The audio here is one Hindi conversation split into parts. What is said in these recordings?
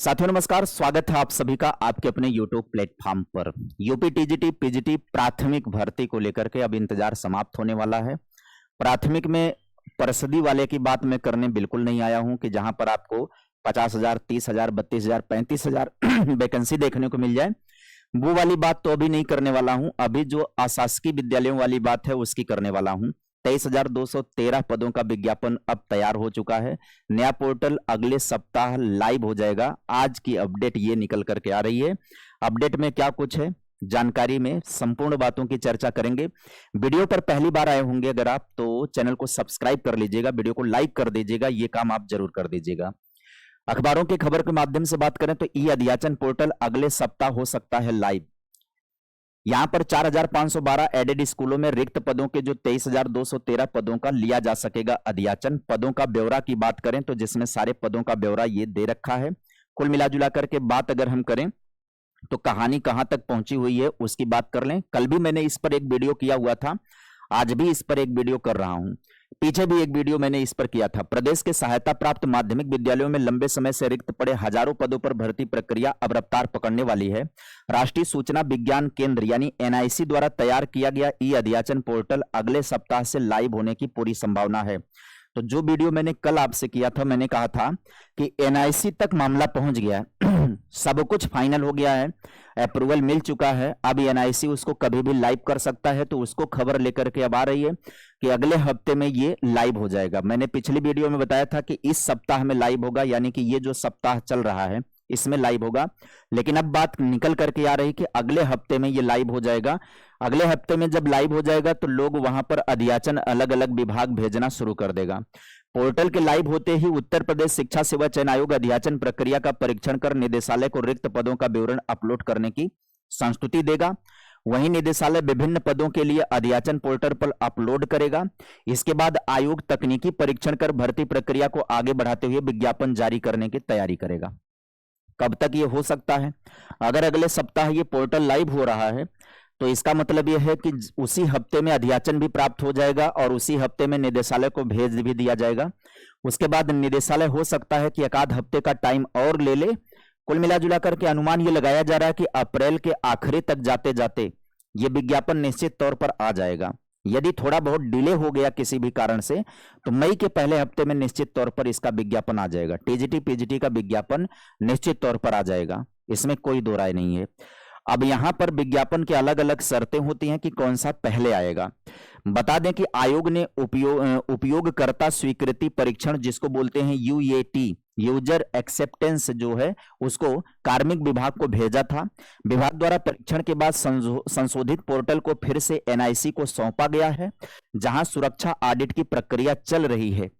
साथियों नमस्कार, स्वागत है आप सभी का आपके अपने YouTube प्लेटफॉर्म पर। यूपी टीजीटी पीजीटी प्राथमिक भर्ती को लेकर के अब इंतजार समाप्त होने वाला है। प्राथमिक में परिषदी वाले की बात मैं करने बिल्कुल नहीं आया हूं कि जहां पर आपको 50,000, 30,000, 32,000, 35,000 वैकेंसी देखने को मिल जाए। वो वाली बात तो अभी नहीं करने वाला हूं। अभी जो अशासकीय विद्यालयों वाली बात है उसकी करने वाला हूं। 23,213 पदों का विज्ञापन अब तैयार हो चुका है। नया पोर्टल अगले सप्ताह लाइव हो जाएगा। आज की अपडेट ये निकल करके आ रही है। अपडेट में क्या कुछ है, जानकारी में संपूर्ण बातों की चर्चा करेंगे। वीडियो पर पहली बार आए होंगे अगर आप, तो चैनल को सब्सक्राइब कर लीजिएगा, वीडियो को लाइक कर दीजिएगा, ये काम आप जरूर कर दीजिएगा। अखबारों की खबर के माध्यम से बात करें तो ई अध्याचन पोर्टल अगले सप्ताह हो सकता है लाइव। यहां पर 4,512 एडेड स्कूलों में रिक्त पदों के जो 23,213 पदों का लिया जा सकेगा अध्याचन। पदों का ब्यौरा की बात करें तो जिसमें सारे पदों का ब्यौरा ये दे रखा है। कुल मिलाजुला करके बात अगर हम करें तो कहानी कहां तक पहुंची हुई है उसकी बात कर लें। कल भी मैंने इस पर एक वीडियो किया हुआ था, आज भी इस पर एक वीडियो कर रहा हूं, पीछे भी एक वीडियो मैंने इस पर किया था। प्रदेश के सहायता प्राप्त माध्यमिक विद्यालयों में लंबे समय से रिक्त पड़े हजारों पदों पर भर्ती प्रक्रिया अब रफ्तार पकड़ने वाली है। राष्ट्रीय सूचना विज्ञान केंद्र यानी एनआईसी द्वारा तैयार किया गया ई अध्याचन पोर्टल अगले सप्ताह से लाइव होने की पूरी संभावना है। तो जो वीडियो मैंने कल आपसे किया था, मैंने कहा था कि एनआईसी तक मामला पहुंच गया है, सब कुछ फाइनल हो गया है, अप्रूवल मिल चुका है। अब एनआईसी उसको कभी भी लाइव कर सकता है। तो उसको खबर लेकर के अब आ रही है कि अगले हफ्ते में ये लाइव हो जाएगा। मैंने पिछली वीडियो में बताया था कि इस सप्ताह में लाइव होगा, यानी कि ये जो सप्ताह चल रहा है इसमें लाइव होगा। लेकिन अब बात निकल करके आ रही कि अगले हफ्ते में ये लाइव हो जाएगा। अगले हफ्ते में जब लाइव हो जाएगा तो लोग वहां पर अध्याचन अलग अलग विभाग भेजना शुरू कर देगा। पोर्टल के लाइव होते ही उत्तर प्रदेश शिक्षा सेवा चयन आयोग अध्याचन प्रक्रिया का परीक्षण कर निदेशालय को रिक्त पदों का विवरण अपलोड करने की संस्तुति देगा। वहीं निदेशालय विभिन्न पदों के लिए अध्याचन पोर्टल पर अपलोड करेगा। इसके बाद आयोग तकनीकी परीक्षण कर भर्ती प्रक्रिया को आगे बढ़ाते हुए विज्ञापन जारी करने की तैयारी करेगा। कब तक ये हो सकता है? अगर अगले सप्ताह ये पोर्टल लाइव हो रहा है तो इसका मतलब यह है कि उसी हफ्ते में अध्याचन भी प्राप्त हो जाएगा और उसी हफ्ते में निदेशालय को भेज भी दिया जाएगा। उसके बाद निदेशालय हो सकता है कि एक आध हफ्ते का टाइम और ले ले। कुल मिलाजुला करके अनुमान ये लगाया जा रहा है कि अप्रैल के आखिरी तक जाते जाते ये विज्ञापन निश्चित तौर पर आ जाएगा। यदि थोड़ा बहुत डिले हो गया किसी भी कारण से तो मई के पहले हफ्ते में निश्चित तौर पर इसका विज्ञापन आ जाएगा। टीजीटी पीजीटी का विज्ञापन निश्चित तौर पर आ जाएगा, इसमें कोई दो राय नहीं है। अब यहां पर विज्ञापन की अलग अलग शर्तें होती हैं कि कौन सा पहले आएगा। बता दें कि आयोग ने उपयोगकर्ता स्वीकृति परीक्षण जिसको बोलते हैं यूएटी, यूजर एक्सेप्टेंस जो है, उसको कार्मिक विभाग को भेजा था। विभाग द्वारा परीक्षण के बाद संशोधित पोर्टल को फिर से एनआईसी को सौंपा गया है, जहां सुरक्षा ऑडिट की प्रक्रिया चल रही है।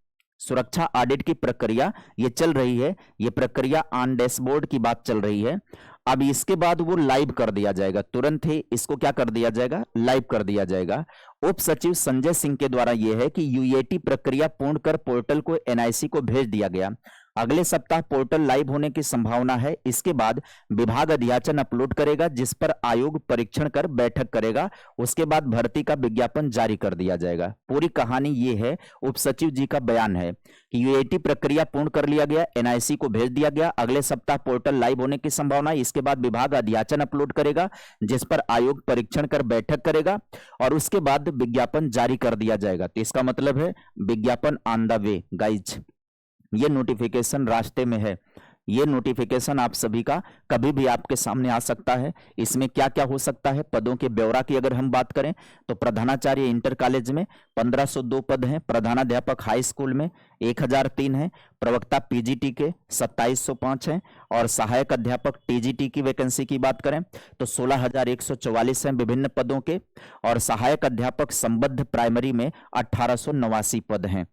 सुरक्षा ऑडिट की प्रक्रिया ये चल रही है, ये प्रक्रिया ऑन डैशबोर्ड की बात चल रही है। अब इसके बाद वो लाइव कर दिया जाएगा, तुरंत ही इसको क्या कर दिया जाएगा, लाइव कर दिया जाएगा। उप सचिव संजय सिंह के द्वारा यह है कि यूएटी प्रक्रिया पूर्ण कर पोर्टल को एनआईसी को भेज दिया गया। अगले सप्ताह पोर्टल लाइव होने की संभावना है। इसके बाद विभाग अध्याचन अपलोड करेगा जिस पर आयोग परीक्षण कर बैठक करेगा। उसके बाद भर्ती का विज्ञापन जारी कर दिया जाएगा। पूरी कहानी ये है, उप सचिव जी का बयान है कि यूएटी प्रक्रिया पूर्ण कर लिया गया, एनआईसी को भेज दिया गया। अगले सप्ताह पोर्टल लाइव होने की संभावना है। इसके बाद विभाग अध्याचन अपलोड करेगा जिस पर आयोग परीक्षण कर बैठक करेगा और उसके बाद विज्ञापन जारी कर दिया जाएगा। तो इसका मतलब है विज्ञापन ऑन द वे गाइज, ये नोटिफिकेशन रास्ते में है। ये नोटिफिकेशन आप सभी का कभी भी आपके सामने आ सकता है। इसमें क्या क्या हो सकता है, पदों के ब्यौरा की अगर हम बात करें तो प्रधानाचार्य इंटर कॉलेज में 1502 पद हैं, प्रधानाध्यापक हाई स्कूल में 1003 है, प्रवक्ता पीजीटी के 2705 हैं और सहायक अध्यापक टीजीटी की वैकेंसी की बात करें तो 16,144 हैं विभिन्न पदों के, और सहायक अध्यापक संबद्ध प्राइमरी में 1889 पद हैं।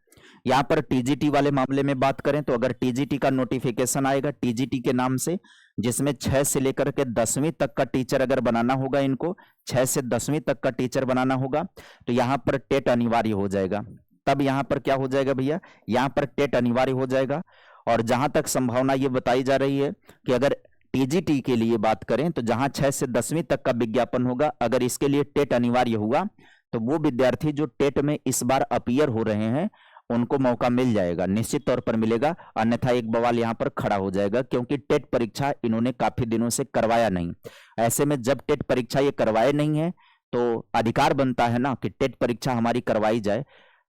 यहां पर टीजीटी वाले मामले में बात करें तो अगर टीजीटी का नोटिफिकेशन आएगा टीजीटी के नाम से, जिसमें 6 से लेकर के 10वीं तक का टीचर अगर बनाना होगा, इनको 6 से 10वीं तक का टीचर बनाना होगा, तो यहां पर टेट अनिवार्य हो जाएगा। तब यहां पर क्या हो जाएगा भैया, यहां पर टेट अनिवार्य हो जाएगा। और जहां तक संभावना ये बताई जा रही है कि अगर टीजीटी के लिए बात करें तो जहां 6 से 10वीं तक का विज्ञापन होगा, अगर इसके लिए टेट अनिवार्य हुआ तो वो विद्यार्थी जो टेट में इस बार अपीयर हो रहे हैं उनको मौका मिल जाएगा, निश्चित तौर पर मिलेगा। अन्यथा एक बवाल यहाँ पर खड़ा हो जाएगा, क्योंकि टेट परीक्षा इन्होंने काफी दिनों से करवाया नहीं। ऐसे में जब टेट परीक्षा ये करवाए नहीं है तो अधिकार बनता है ना कि टेट परीक्षा हमारी करवाई जाए,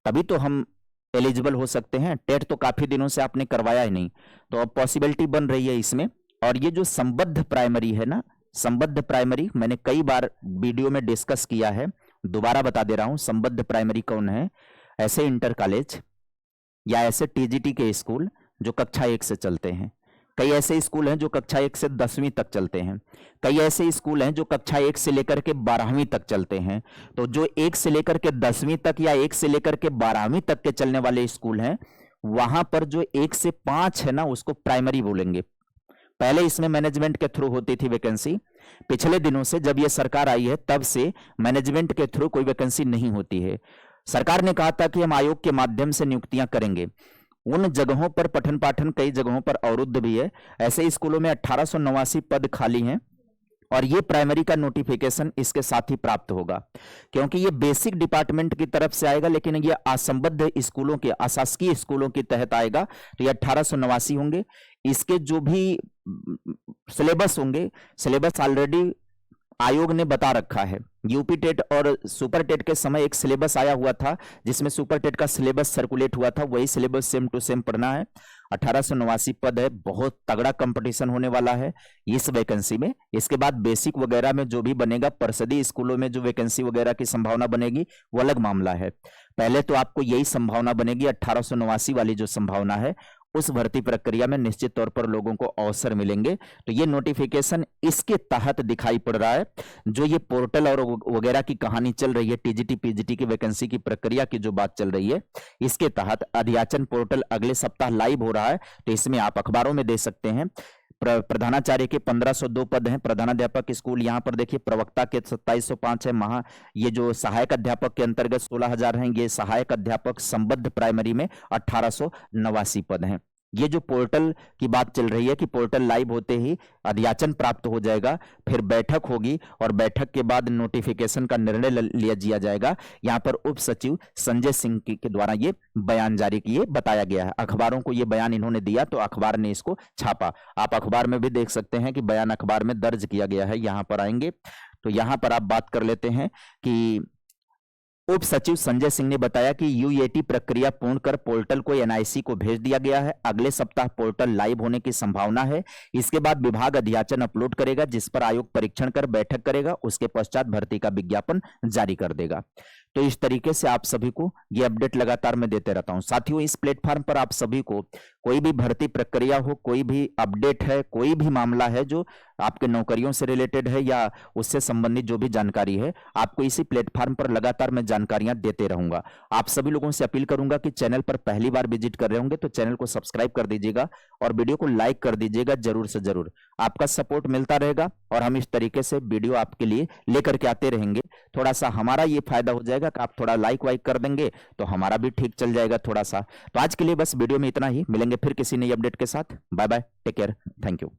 तभी तो हम एलिजिबल हो सकते हैं। टेट तो काफी दिनों से आपने करवाया ही नहीं, तो अब पॉसिबिलिटी बन रही है इसमें। और ये जो संबद्ध प्राइमरी है ना, संबद्ध प्राइमरी मैंने कई बार वीडियो में डिस्कस किया है, दोबारा बता दे रहा हूं। संबद्ध प्राइमरी कौन है? ऐसे इंटर कॉलेज या ऐसे टीजीटी के स्कूल जो कक्षा 1 से चलते हैं। कई ऐसे स्कूल हैं जो कक्षा 1 से 10वीं तक चलते हैं। कई ऐसे स्कूल हैं जो कक्षा 1 से लेकर के 12वीं तक चलते हैं। तो जो 1 से लेकर के 10वीं तक या 1 से लेकर के 12वीं तक के चलने वाले स्कूल हैं, वहां पर जो 1 से 5 है ना, उसको प्राइमरी बोलेंगे। पहले इसमें मैनेजमेंट के थ्रू होती थी वैकेंसी। पिछले दिनों से जब ये सरकार आई है तब से मैनेजमेंट के थ्रू कोई वैकेंसी नहीं होती है। सरकार ने कहा था कि हम आयोग के माध्यम से नियुक्तियां करेंगे। उन जगहों पर पठन पाठन कई जगहों पर अवरुद्ध भी है। ऐसे स्कूलों में 1889 पद खाली हैं और ये प्राइमरी का नोटिफिकेशन इसके साथ ही प्राप्त होगा, क्योंकि ये बेसिक डिपार्टमेंट की तरफ से आएगा, लेकिन ये असंबद्ध स्कूलों के, अशासकीय स्कूलों के तहत आएगा। तो ये 1889 होंगे। इसके जो भी सिलेबस होंगे, सिलेबस ऑलरेडी आयोग ने बता रखा है। यूपी टेट और सुपर टेट के समय एक सिलेबस आया हुआ था जिसमें सुपर टेट का सिलेबस सर्कुलेट हुआ था, वही सिलेबस सेम टू सेम पढ़ना है। 1889 पद है, बहुत तगड़ा कंपटीशन होने वाला है इस वैकेंसी में। इसके बाद बेसिक वगैरह में जो भी बनेगा, परिषदीय स्कूलों में जो वैकेंसी वगैरह की संभावना बनेगी वो अलग मामला है। पहले तो आपको यही संभावना बनेगी, 1889 वाली जो संभावना है, उस भर्ती प्रक्रिया में निश्चित तौर पर लोगों को अवसर मिलेंगे। तो ये नोटिफिकेशन इसके तहत दिखाई पड़ रहा है। जो ये पोर्टल और वगैरह की कहानी चल रही है, टीजीटी पीजीटी की वैकेंसी की प्रक्रिया की जो बात चल रही है, इसके तहत अध्याचन पोर्टल अगले सप्ताह लाइव हो रहा है। तो इसमें आप अखबारों में दे सकते हैं। प्रधानाचार्य के 1502 पद हैं। प्रधानाध्यापक स्कूल यहाँ पर देखिए, प्रवक्ता के 2705 है। ये जो सहायक अध्यापक के अंतर्गत 16,000 हैं। ये सहायक अध्यापक संबद्ध प्राइमरी में 1889 पद हैं। ये जो पोर्टल की बात चल रही है कि पोर्टल लाइव होते ही अध्याचन प्राप्त हो जाएगा, फिर बैठक होगी और बैठक के बाद नोटिफिकेशन का निर्णय लिया जाएगा। यहाँ पर उप सचिव संजय सिंह के द्वारा ये बयान जारी किए बताया गया है। अखबारों को ये बयान इन्होंने दिया तो अखबार ने इसको छापा। आप अखबार में भी देख सकते हैं कि बयान अखबार में दर्ज किया गया है। यहाँ पर आएंगे तो यहाँ पर आप बात कर लेते हैं कि उप सचिव संजय सिंह ने बताया कि यूएटी प्रक्रिया पूर्ण कर पोर्टल को एनआईसी को भेज दिया गया है। अगले सप्ताह पोर्टल लाइव होने की संभावना है। इसके बाद विभाग अध्याचन अपलोड करेगा, जिस पर आयोग परीक्षण कर बैठक करेगा। उसके पश्चात भर्ती का विज्ञापन जारी कर देगा। तो इस तरीके से आप सभी को ये अपडेट लगातार मैं देते रहता हूं। साथियों, इस प्लेटफॉर्म पर आप सभी को कोई भी भर्ती प्रक्रिया हो, कोई भी अपडेट है, कोई भी मामला है जो आपके नौकरियों से रिलेटेड है या उससे संबंधित जो भी जानकारी है, आपको इसी प्लेटफॉर्म पर लगातार मैं जानकारियां देते रहूंगा। आप सभी लोगों से अपील करूंगा कि चैनल पर पहली बार विजिट कर रहे होंगे तो चैनल को सब्सक्राइब कर दीजिएगा और वीडियो को लाइक कर दीजिएगा जरूर से जरूर। आपका सपोर्ट मिलता रहेगा और हम इस तरीके से वीडियो आपके लिए लेकर के आते रहेंगे। थोड़ा सा हमारा ये फायदा हो जाएगा कि आप थोड़ा लाइक वाइक कर देंगे तो हमारा भी ठीक चल जाएगा थोड़ा सा। तो आज के लिए बस वीडियो में इतना ही। मिलेंगे फिर किसी नई अपडेट के साथ। Bye bye, take care, thank you.